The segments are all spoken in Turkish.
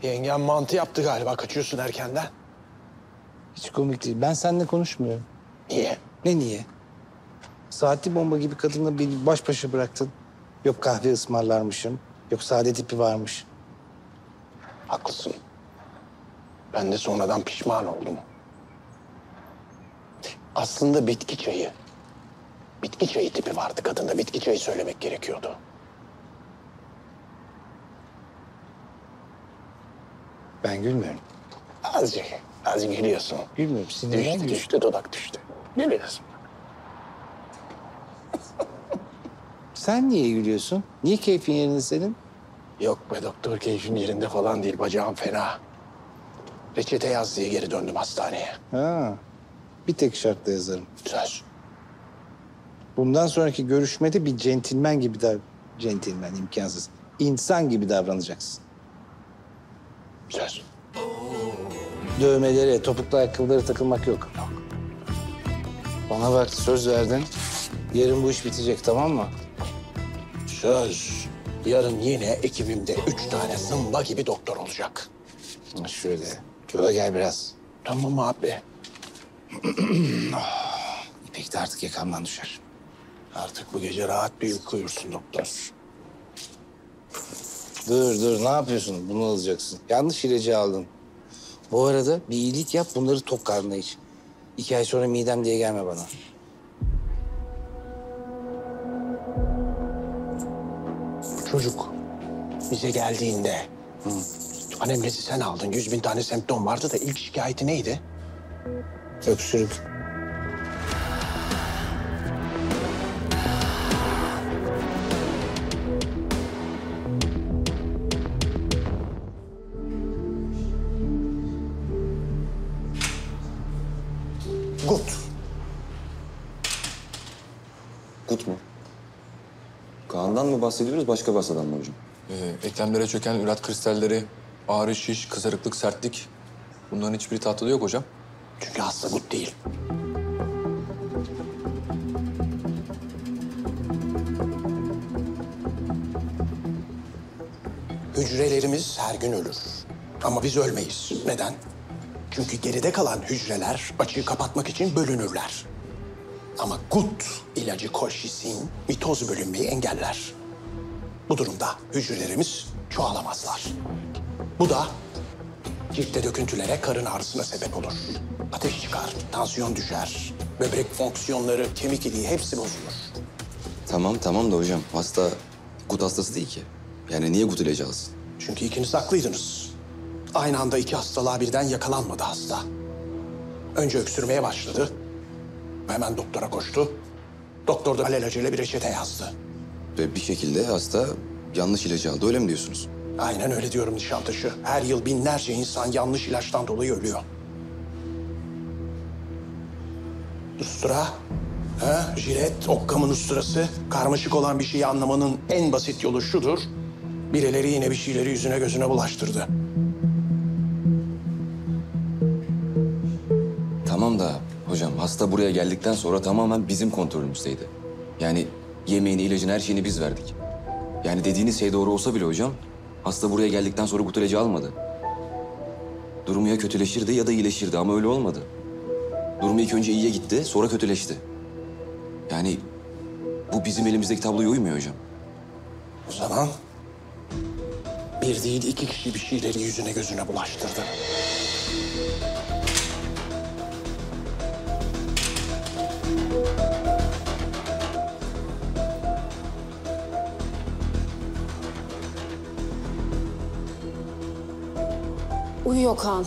Yengen mantı yaptı galiba. Kaçıyorsun erkenden. Hiç komik değil. Ben seninle konuşmuyorum. Niye? Ne niye? Saatli bomba gibi kadınla beni baş başa bıraktın. Yok kahve ısmarlarmışım. Yok sade tipi varmış. Haklısın. Ben de sonradan pişman oldum. Aslında bitki çayı. Bitki çayı tipi vardı kadında. Bitki çayı söylemek gerekiyordu. Ben gülmüyorum. Azıcık gülüyorsun. Gülmüyorum. Sinirden Düştü, düştü, dudak düştü. Gülüyorsun. Sen niye gülüyorsun? Niye keyfin yerinde senin? Yok be doktor, keyfim yerinde falan değil. Bacağım fena. Reçete yaz diye geri döndüm hastaneye. Ha. Bir tek şartla yazarım. Söz. Bundan sonraki görüşmede bir centilmen gibi centilmen imkansız. İnsan gibi davranacaksın. Söz. Dövmelere, topuklu ayakkabılara takılmak yok. Bana bak, söz verdin. Yarın bu iş bitecek, tamam mı? Söz. Yarın yine ekibimde 3 tane zımba gibi doktor olacak. Şöyle, yola gel biraz. Tamam abi. İpek de artık yakamdan düşer. Artık bu gece rahat bir uyku uyursun doktor. Dur, ne yapıyorsun? Bunu alacaksın. Yanlış ilacı aldın. Bu arada bir iyilik yap, bunları tok karnına iç. 2 ay sonra midem diye gelme bana. Bu çocuk bize geldiğinde... Anemnezi sen aldın. 100.000 tane semptom vardı da ilk şikayeti neydi? Öksürük. Gut. Gut mu? Kaan'dan mı bahsediyoruz, başka bir hastadan mı hocam? Eklemlere çöken ürat kristalleri, ağrı, şiş, kızarıklık, sertlik. Bunların hiçbiri tahtada yok hocam. Çünkü hasta gut değil. Hücrelerimiz her gün ölür. Ama biz ölmeyiz. Neden? Çünkü geride kalan hücreler açığı kapatmak için bölünürler. Ama gut ilacı kolşisin mitoz bölünmeyi engeller. Bu durumda hücrelerimiz çoğalamazlar. Bu da ciltte döküntülere, karın ağrısına sebep olur. Ateş çıkar, tansiyon düşer, böbrek fonksiyonları, kemik iliği hepsi bozulur. Tamam da hocam, hasta gut hastası değil ki. Yani niye gut ilacı alsın? Çünkü ikiniz haklıydınız. Aynı anda iki hastalığa birden yakalanmadı hasta. Önce öksürmeye başladı. Hemen doktora koştu. Doktor da alelacele bir reçete yazdı. Ve bir şekilde hasta yanlış ilacı aldı, öyle mi diyorsunuz? Aynen öyle diyorum Nişantaşı. Her yıl binlerce insan yanlış ilaçtan dolayı ölüyor. Ustura, jilet, okkamın usturası. Karmaşık olan bir şeyi anlamanın en basit yolu şudur. Birileri yine bir şeyleri yüzüne gözüne bulaştırdı. Tamam da hocam, hasta buraya geldikten sonra tamamen bizim kontrolümüzdeydi. Yani yemeğini, ilacını, her şeyini biz verdik. Yani dediğiniz şey doğru olsa bile hocam, hasta buraya geldikten sonra gut ilacı almadı. Durumu ya kötüleşirdi ya da iyileşirdi ama öyle olmadı. Durumu ilk önce iyiye gitti, sonra kötüleşti. Yani bu bizim elimizdeki tabloya uymuyor hocam. O zaman bir değil iki kişi bir şeyleri yüzüne gözüne bulaştırdı. Uyuyor Kaan.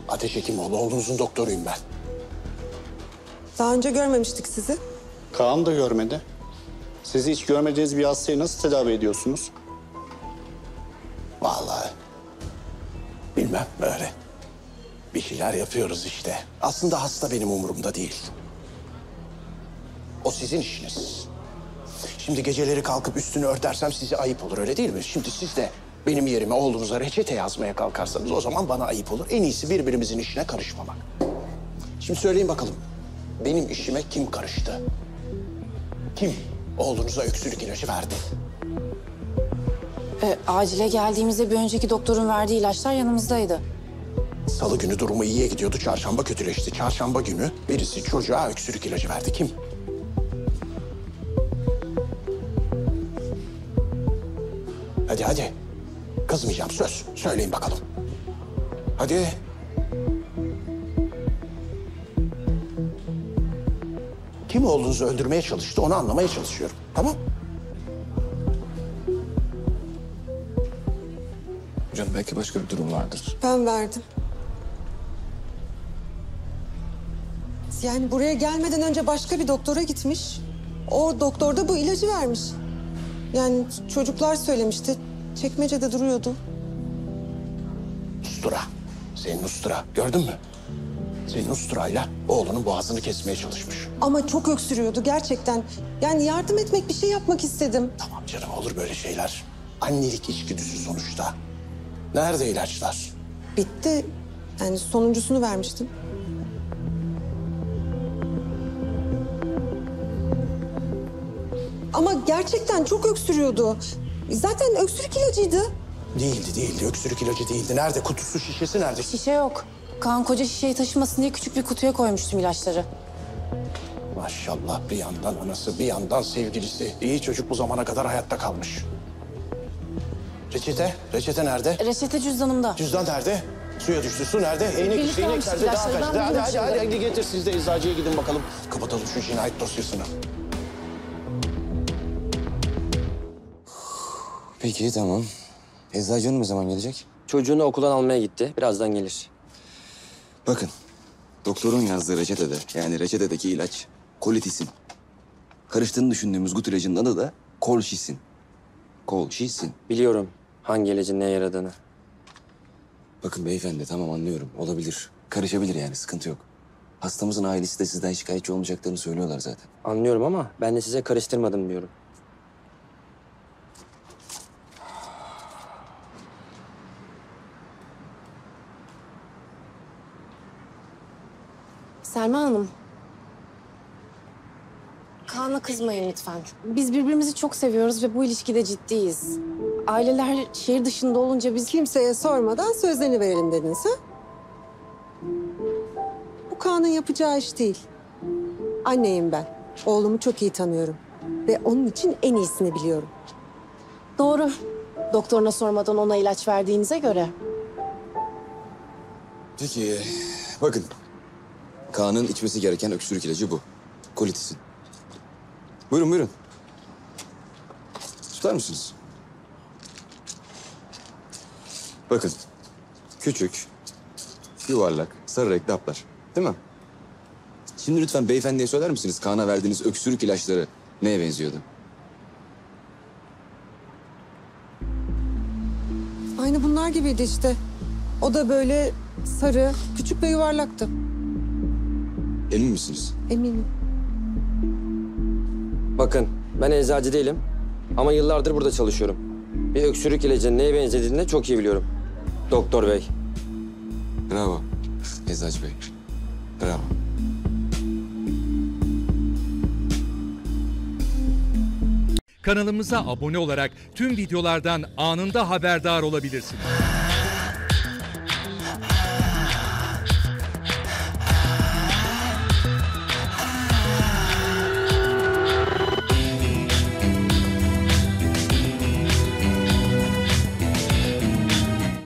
Ateş Hekimoğlu, oğlunuzun doktoruyum ben. Daha önce görmemiştik sizi. Kaan da görmedi. Sizi hiç görmediğiniz bir hastayı nasıl tedavi ediyorsunuz? Vallahi bilmem, böyle. Bir şeyler yapıyoruz işte. Aslında hasta benim umurumda değil. O sizin işiniz. Şimdi geceleri kalkıp üstünü örtersem size ayıp olur, öyle değil mi? Şimdi siz de benim yerime oğlunuza reçete yazmaya kalkarsanız o zaman bana ayıp olur. En iyisi birbirimizin işine karışmamak. Şimdi söyleyin bakalım. Benim işime kim karıştı? Kim oğlunuza öksürük ilacı verdi? Acile geldiğimizde bir önceki doktorun verdiği ilaçlar yanımızdaydı. Salı günü durumu iyiye gidiyordu, çarşamba kötüleşti. Çarşamba günü birisi çocuğa öksürük ilacı verdi. Kim? Hadi hadi. Kızmayacağım, söz. Söyleyin bakalım. Hadi. Kim oğlunuzu öldürmeye çalıştı onu anlamaya çalışıyorum. Tamam? Hocam belki başka bir durum vardır. Ben verdim. Yani buraya gelmeden önce başka bir doktora gitmiş. O doktor da bu ilacı vermiş. Yani çocuklar söylemişti. Çekmecede duruyordu. Ustura. Senin ustura. Gördün mü? Senin usturayla oğlunun boğazını kesmeye çalışmış. Ama çok öksürüyordu gerçekten. Yani yardım etmek, bir şey yapmak istedim. Tamam canım, olur böyle şeyler. Annelik içgüdüsü sonuçta. Nerede ilaçlar? Bitti. Yani sonuncusunu vermiştim. Ama gerçekten çok öksürüyordu. Zaten öksürük ilacıydı. Değildi. Öksürük ilacı değildi. Nerede? Kutusu, şişesi nerede? Şişe yok. Kaan koca şişeyi taşımasın diye küçük bir kutuya koymuştum ilaçları. Maşallah, bir yandan anası, bir yandan sevgilisi. İyi çocuk bu zamana kadar hayatta kalmış. Reçete? Reçete nerede? Reçete cüzdanımda. Cüzdan nerede? Suya düştü. Su nerede? Birlikte İğnek almıştık nerede? Daha ilaçları. kaç? Ben Hadi bulurum hadi şimdi. hadi getir, siz de eczacıya gidin bakalım. Kapatalım şu cinayet dosyasını. Peki tamam. Eczacı hanım ne zaman gelecek? Çocuğunu okuldan almaya gitti. Birazdan gelir. Bakın, doktorun yazdığı reçetede, yani reçetedeki ilaç kolitisin. Karıştığını düşündüğümüz gut ilacının adı da kolşisin. Kolşisin. Biliyorum hangi ilacın neye yaradığını. Bakın beyefendi, tamam anlıyorum, olabilir. Karışabilir yani, sıkıntı yok. Hastamızın ailesi de sizden şikayetçi olmayacaklarını söylüyorlar zaten. Anlıyorum ama ben de size karıştırmadım diyorum. Selma Hanım. Kaan'a kızmayın lütfen. Biz birbirimizi çok seviyoruz ve bu ilişkide ciddiyiz. Aileler şehir dışında olunca biz... Kimseye sormadan sözlerini verelim dediniz ha? Bu Kaan'ın yapacağı iş değil. Anneyim ben. Oğlumu çok iyi tanıyorum. Ve onun için en iyisini biliyorum. Doğru. Doktoruna sormadan ona ilaç verdiğinize göre. Peki, bakın. Kaan'ın içmesi gereken öksürük ilacı bu. Kolitisin. Buyurun. Tutar mısınız? Bakın. Küçük, yuvarlak, sarı renkli haplar. Değil mi? Şimdi lütfen beyefendiye söyler misiniz Kaan'a verdiğiniz öksürük ilaçları neye benziyordu? Aynı bunlar gibiydi işte. O da böyle sarı, küçük ve yuvarlaktı. Emin misiniz? Eminim. Bakın ben eczacı değilim ama yıllardır burada çalışıyorum. Bir öksürük ilacının neye benzediğini de çok iyi biliyorum. Doktor bey. Bravo. Eczacı Bey. Bravo. Kanalımıza abone olarak tüm videolardan anında haberdar olabilirsiniz.